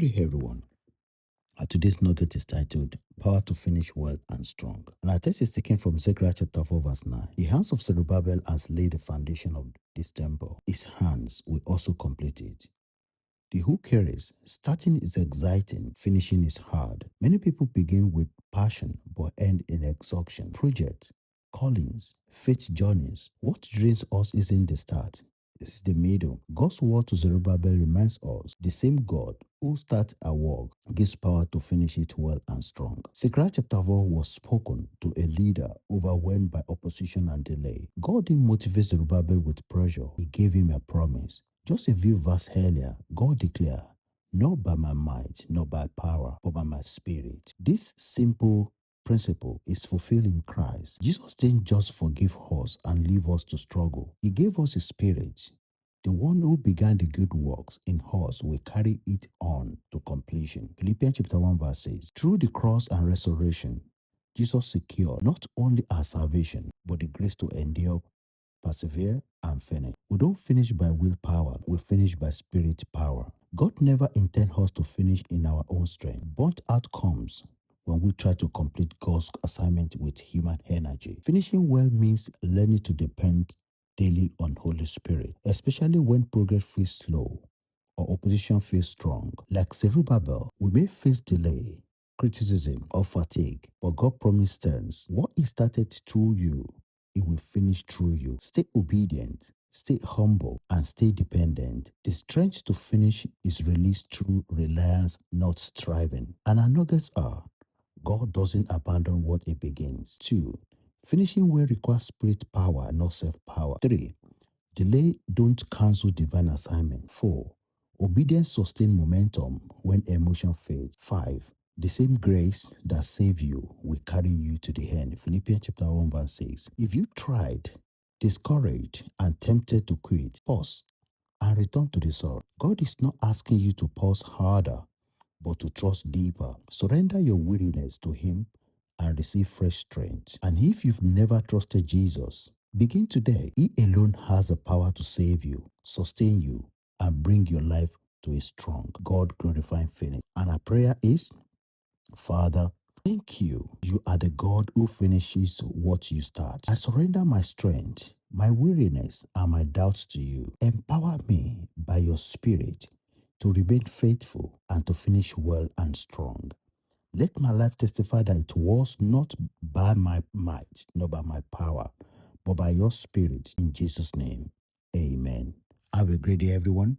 Hey everyone. Today's nugget is titled Power to Finish Well and Strong. And our text is taken from Zechariah chapter 4, verse 9. The hands of Zerubbabel has laid the foundation of this temple. His hands will also complete it. The who carries, starting is exciting, finishing is hard. Many people begin with passion but end in exhaustion. Project, callings, faith journeys. What drains us isn't the start, it's the middle. God's word to Zerubbabel reminds us the same God who starts a work gives power to finish it well and strong. Zechariah chapter 4 was spoken to a leader overwhelmed by opposition and delay. God didn't motivate Zerubbabel with pressure, He gave him a promise. Just a few verses earlier, God declared, not by my might, not by power, but by my spirit. This simple principle is fulfilled in Christ. Jesus didn't just forgive us and leave us to struggle. He gave us His Spirit. The one who began the good works in us will carry it on to completion. Philippians chapter 1 verse 6. Through the cross and resurrection, Jesus secured not only our salvation, but the grace to endure, persevere, and finish. We don't finish by willpower, we finish by spirit power. God never intended us to finish in our own strength. Burnt out comes when we try to complete God's assignment with human energy. Finishing well means learning to depend daily on Holy Spirit, especially when progress feels slow or opposition feels strong. Like Zerubbabel, we may face delay, criticism, or fatigue, but God promised terms. What He started through you, He will finish through you. Stay obedient, stay humble, and stay dependent. The strength to finish is released through reliance, not striving. And our nuggets are: God doesn't abandon what He begins. 2. Finishing well requires spirit power, not self-power. 3. Delay don't cancel divine assignment. 4. Obedience sustains momentum when emotion fades. 5. The same grace that saved you will carry you to the end. Philippians chapter 1 verse 6. If you tried, discouraged, and tempted to quit, pause and return to the source. God is not asking you to pause harder, but to trust deeper. Surrender your weariness to Him and receive fresh strength. And if you've never trusted Jesus, begin today. He alone has the power to save you, sustain you, and bring your life to a strong, God glorifying finish. And our prayer is, Father, thank you. You are the God who finishes what you start. I surrender my strength, my weariness, and my doubts to you. Empower me by your Spirit to remain faithful and to finish well and strong. Let my life testify that it was not by my might, not by my power, but by your Spirit. In Jesus' name, amen. Have a great day, everyone.